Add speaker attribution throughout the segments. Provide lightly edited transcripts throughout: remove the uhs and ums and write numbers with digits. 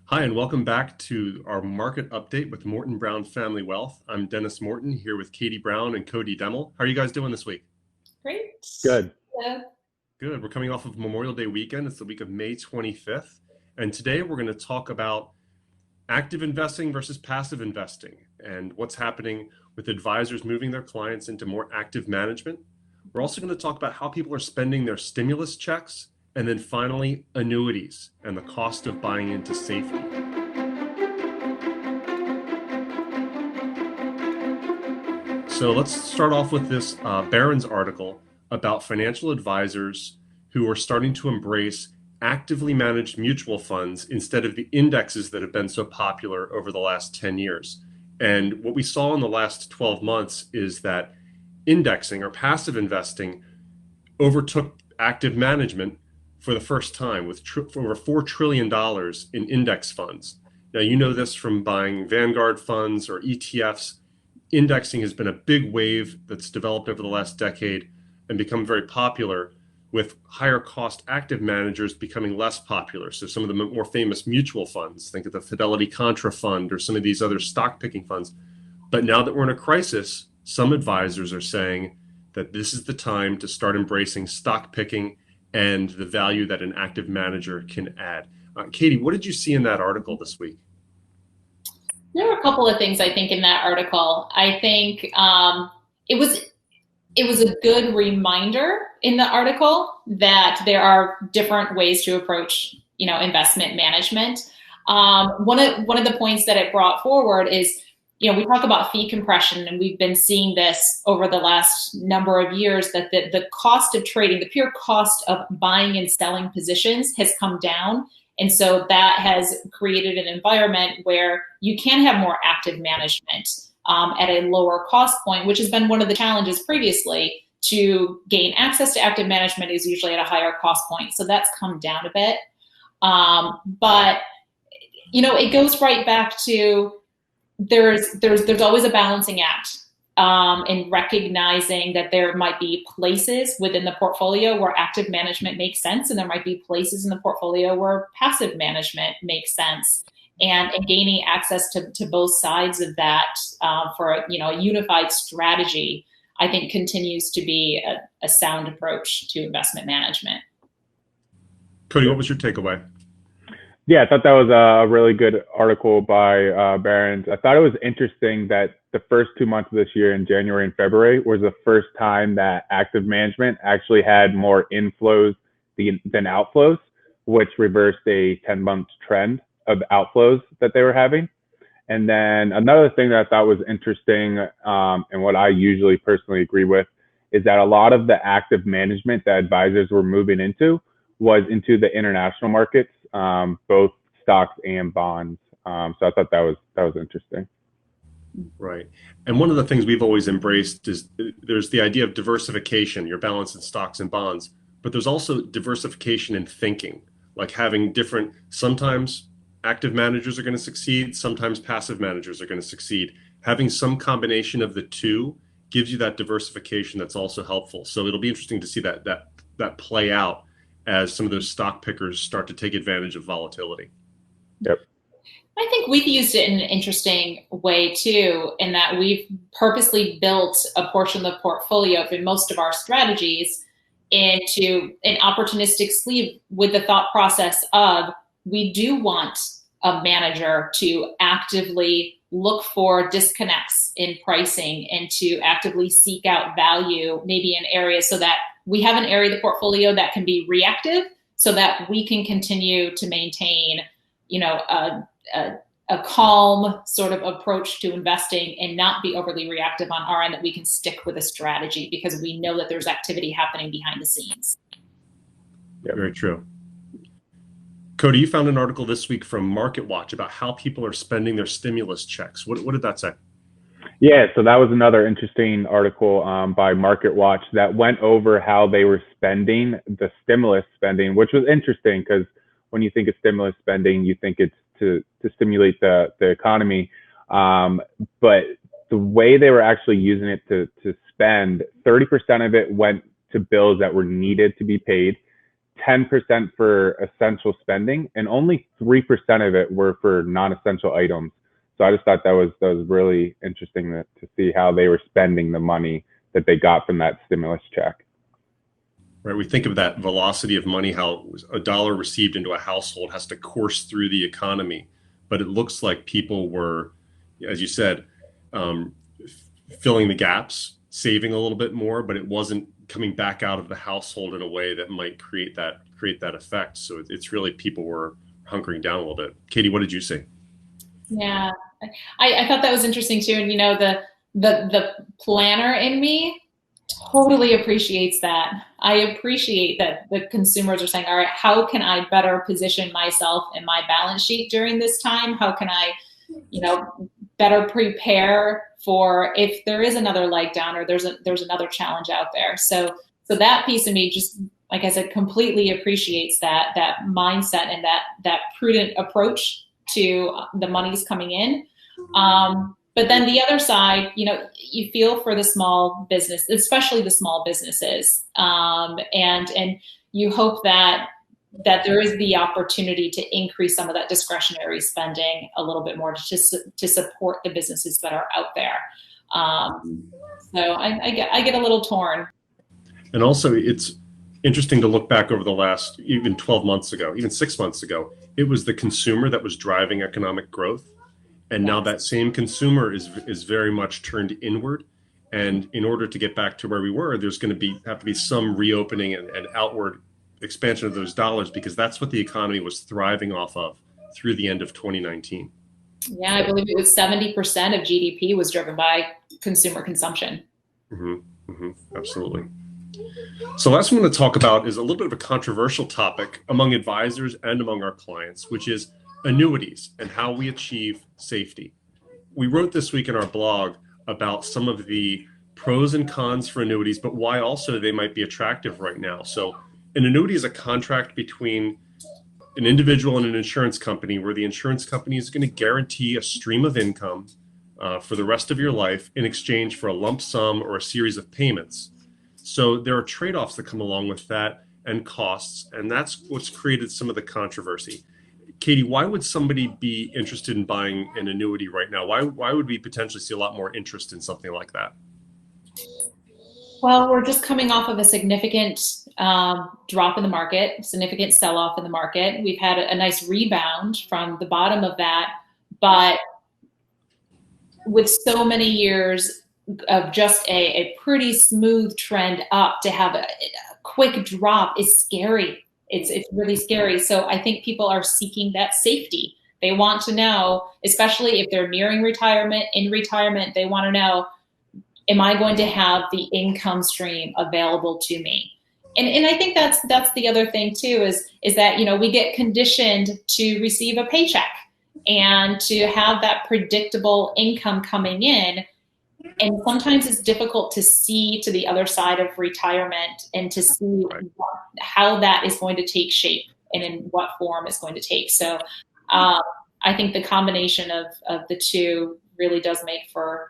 Speaker 1: Hi, and welcome back to our market update with Morton Brown Family Wealth. I'm Dennis Morton here with Katie Brown and Cody Demmel. How are you guys doing this week?
Speaker 2: Great.
Speaker 3: Good.
Speaker 2: Yeah.
Speaker 1: Good. We're coming off of Memorial Day weekend. It's the week of May 25th. And today we're going to talk about active investing versus passive investing and what's happening with advisors moving their clients into more active management. We're also going to talk about how people are spending their stimulus checks, and then finally, annuities and the cost of buying into safety. So let's start off with this Barron's article about financial advisors who are starting to embrace actively managed mutual funds instead of the indexes that have been so popular over the last 10 years. And what we saw in the last 12 months is that indexing or passive investing overtook active management for the first time with over $4 trillion in index funds. Now, you know this from buying Vanguard funds or ETFs. Indexing has been a big wave that's developed over the last decade and become very popular, with higher cost active managers becoming less popular. So some of the more famous mutual funds, think of the Fidelity Contra Fund or some of these other stock picking funds. But now that we're in a crisis, some advisors are saying that this is the time to start embracing stock picking and the value that an active manager can add. Katie, what did you see in that article this week?
Speaker 2: There were a couple of things I think in that article. I think it was a good reminder in the article that there are different ways to approach investment management. One of the points that it brought forward is, we talk about fee compression, and we've been seeing this over the last number of years, that the cost of trading, the pure cost of buying and selling positions has come down. And so that has created an environment where you can have more active management at a lower cost point, which has been one of the challenges previously. To gain access to active management is usually at a higher cost point. So that's come down a bit. But it goes right back to there's always a balancing act in recognizing that there might be places within the portfolio where active management makes sense, and there might be places in the portfolio where passive management makes sense. And gaining access to both sides of that for a unified strategy, I think, continues to be a sound approach to investment management.
Speaker 1: Cody, what was your takeaway?
Speaker 3: Yeah, I thought that was a really good article by Barron's. I thought it was interesting that the first 2 months of this year, in January and February, was the first time that active management actually had more inflows than outflows, which reversed a 10-month trend of outflows that they were having. And then another thing that I thought was interesting, and what I usually personally agree with, is that a lot of the active management that advisors were moving into was into the international markets, both stocks and bonds. So I thought that was interesting.
Speaker 1: Right. And one of the things we've always embraced is there's the idea of diversification, your balance in stocks and bonds, but there's also diversification in thinking, like having different, sometimes active managers are going to succeed, sometimes passive managers are going to succeed. Having some combination of the two gives you that diversification that's also helpful. So it'll be interesting to see that play out as some of those stock pickers start to take advantage of volatility.
Speaker 3: Yep.
Speaker 2: I think we've used it in an interesting way too, in that we've purposely built a portion of the portfolio in most of our strategies into an opportunistic sleeve, with the thought process of, we do want a manager to actively look for disconnects in pricing and to actively seek out value, maybe in areas, so that we have an area of the portfolio that can be reactive, so that we can continue to maintain, a calm sort of approach to investing and not be overly reactive on our end, that we can stick with a strategy because we know that there's activity happening behind the scenes.
Speaker 1: Yeah, very true. Cody, you found an article this week from MarketWatch about how people are spending their stimulus checks. What did that say?
Speaker 3: Yeah, so that was another interesting article by MarketWatch that went over how they were spending the stimulus spending, which was interesting because when you think of stimulus spending, you think it's to stimulate the economy. But the way they were actually using it to spend, 30% of it went to bills that were needed to be paid. 10% for essential spending, and only 3% of it were for non-essential items. So I just thought that was really interesting to see how they were spending the money that they got from that stimulus check.
Speaker 1: Right. We think of that velocity of money, how a dollar received into a household has to course through the economy. But it looks like people were, as you said, um, filling the gaps, saving a little bit more, but it wasn't coming back out of the household in a way that might create that effect. So it's really people were hunkering down a little bit. Katie, what did you say?
Speaker 2: Yeah, I thought that was interesting too. And the planner in me totally appreciates that. I appreciate that the consumers are saying, all right, how can I better position myself in my balance sheet during this time? How can I, better prepare for if there is another leg down or there's another challenge out there. So that piece of me, just like I said, completely appreciates that mindset and that prudent approach to the monies coming in. But then the other side, you feel for the small business, especially the small businesses, and you hope that there is the opportunity to increase some of that discretionary spending a little bit more to support the businesses that are out there. So I get a little torn.
Speaker 1: And also, it's interesting to look back over the last even 12 months ago, even 6 months ago. It was the consumer that was driving economic growth. And now that same consumer is very much turned inward. And in order to get back to where we were, there's going to have to be some reopening and outward expansion of those dollars, because that's what the economy was thriving off of through the end of 2019.
Speaker 2: Yeah, I believe it was 70% of GDP was driven by consumer consumption.
Speaker 1: Absolutely. So last one I'm going to talk about is a little bit of a controversial topic among advisors and among our clients, which is annuities and how we achieve safety. We wrote this week in our blog about some of the pros and cons for annuities, but why also they might be attractive right now. So an annuity is a contract between an individual and an insurance company where the insurance company is going to guarantee a stream of income for the rest of your life in exchange for a lump sum or a series of payments. So there are trade-offs that come along with that and costs, and that's what's created some of the controversy. Katie, why would somebody be interested in buying an annuity right now? Why would we potentially see a lot more interest in something like that?
Speaker 2: Well, we're just coming off of a significant drop in the market, significant sell-off in the market. We've had a nice rebound from the bottom of that, but with so many years of just a pretty smooth trend up, to have a quick drop is scary. It's really scary. So I think people are seeking that safety. They want to know, especially if they're nearing retirement, in retirement, they want to know, am I going to have the income stream available to me? And I think that's the other thing too, is that, we get conditioned to receive a paycheck and to have that predictable income coming in. And sometimes it's difficult to see to the other side of retirement and to see how that is going to take shape and in what form it's going to take. So I think the combination of the two really does make for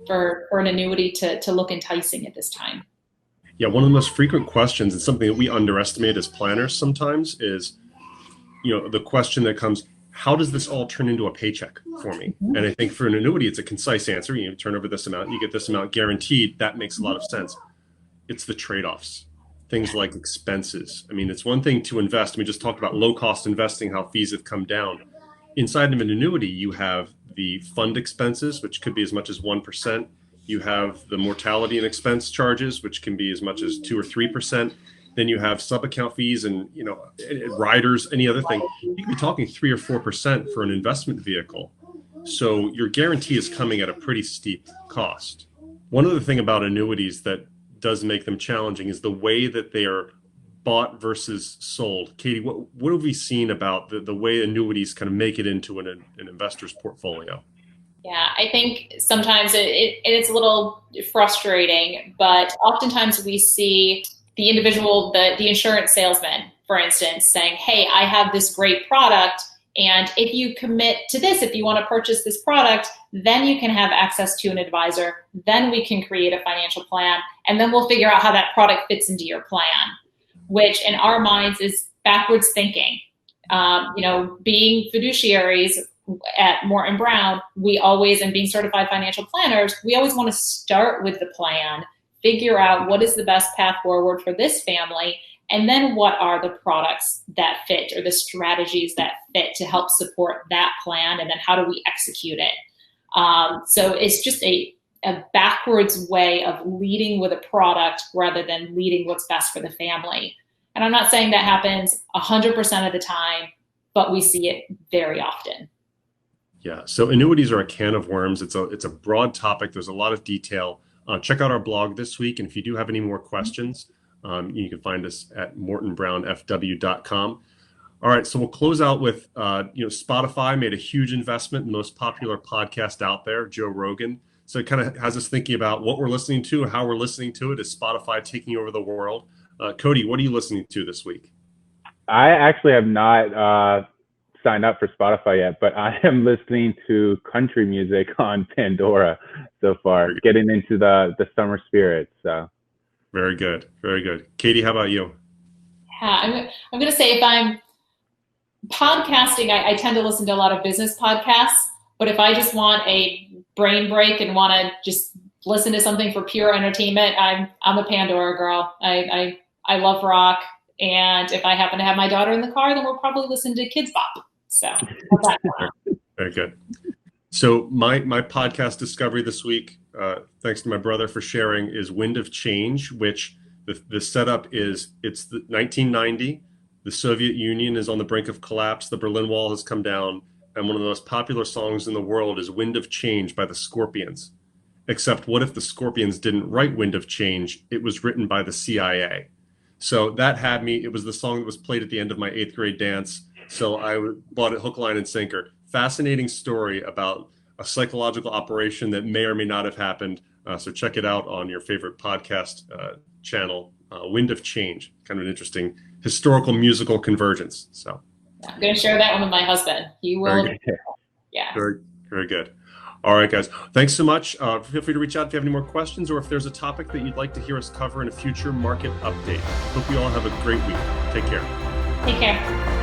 Speaker 2: an annuity to look enticing at this time.
Speaker 1: Yeah, one of the most frequent questions, and something that we underestimate as planners sometimes, is the question that comes, how does this all turn into a paycheck for me? And I think for an annuity, it's a concise answer. You turn over this amount, you get this amount guaranteed. That makes a lot of sense. It's the trade-offs, things like expenses. I mean, it's one thing to invest. We just talked about low-cost investing, how fees have come down. Inside of an annuity, you have the fund expenses, which could be as much as 1%. You have the mortality and expense charges, which can be as much as 2 or 3%. Then you have sub-account fees and riders, any other thing. You could be talking 3 or 4% for an investment vehicle. So your guarantee is coming at a pretty steep cost. One other thing about annuities that does make them challenging is the way that they are bought versus sold. Katie, what have we seen about the way annuities kind of make it into an investor's portfolio?
Speaker 2: Yeah, I think sometimes it's a little frustrating, but oftentimes we see the individual, the insurance salesman, for instance, saying, hey, I have this great product, and if you commit to this, if you want to purchase this product, then you can have access to an advisor, then we can create a financial plan, and then we'll figure out how that product fits into your plan. which in our minds is backwards thinking. Being fiduciaries at Morton Brown, we always, and being certified financial planners, we always want to start with the plan, figure out what is the best path forward for this family, and then what are the products that fit or the strategies that fit to help support that plan, and then how do we execute it? So it's just a backwards way of leading with a product rather than leading what's best for the family. And I'm not saying that happens 100% of the time, but we see it very often.
Speaker 1: Yeah. So annuities are a can of worms. It's a broad topic. There's a lot of detail. Check out our blog this week. And if you do have any more questions, you can find us at mortonbrownfw.com. All right. So we'll close out with, Spotify made a huge investment in the most popular podcast out there, Joe Rogan. So it kind of has us thinking about what we're listening to, how we're listening to it. Is Spotify taking over the world? Cody, what are you listening to this week?
Speaker 3: I actually have not signed up for Spotify yet, but I am listening to country music on Pandora so far, getting into the summer spirit. So
Speaker 1: very good, very good. Katie, how about you?
Speaker 2: Yeah, I'm going to say if I'm podcasting, I tend to listen to a lot of business podcasts. But if I just want a brain break and want to just listen to something for pure entertainment, I'm a Pandora girl. I love rock. And if I happen to have my daughter in the car, then we'll probably listen to Kids Bop. So
Speaker 1: very good. So my podcast discovery this week, thanks to my brother for sharing, is Wind of Change, which the setup is it's the 1990. The Soviet Union is on the brink of collapse. The Berlin Wall has come down. And one of the most popular songs in the world is Wind of Change by the Scorpions. Except what if the Scorpions didn't write Wind of Change? It was written by the CIA. So that had me. It was the song that was played at the end of my 8th grade dance. So I bought it hook, line, and sinker. Fascinating story about a psychological operation that may or may not have happened. So check it out on your favorite podcast channel, Wind of Change. Kind of an interesting historical musical convergence. So
Speaker 2: I'm going to share that one with my husband. He will. Yeah.
Speaker 1: Very, very good. All right, guys. Thanks so much. Feel free to reach out if you have any more questions or if there's a topic that you'd like to hear us cover in a future market update. Hope you all have a great week. Take care.
Speaker 2: Take care.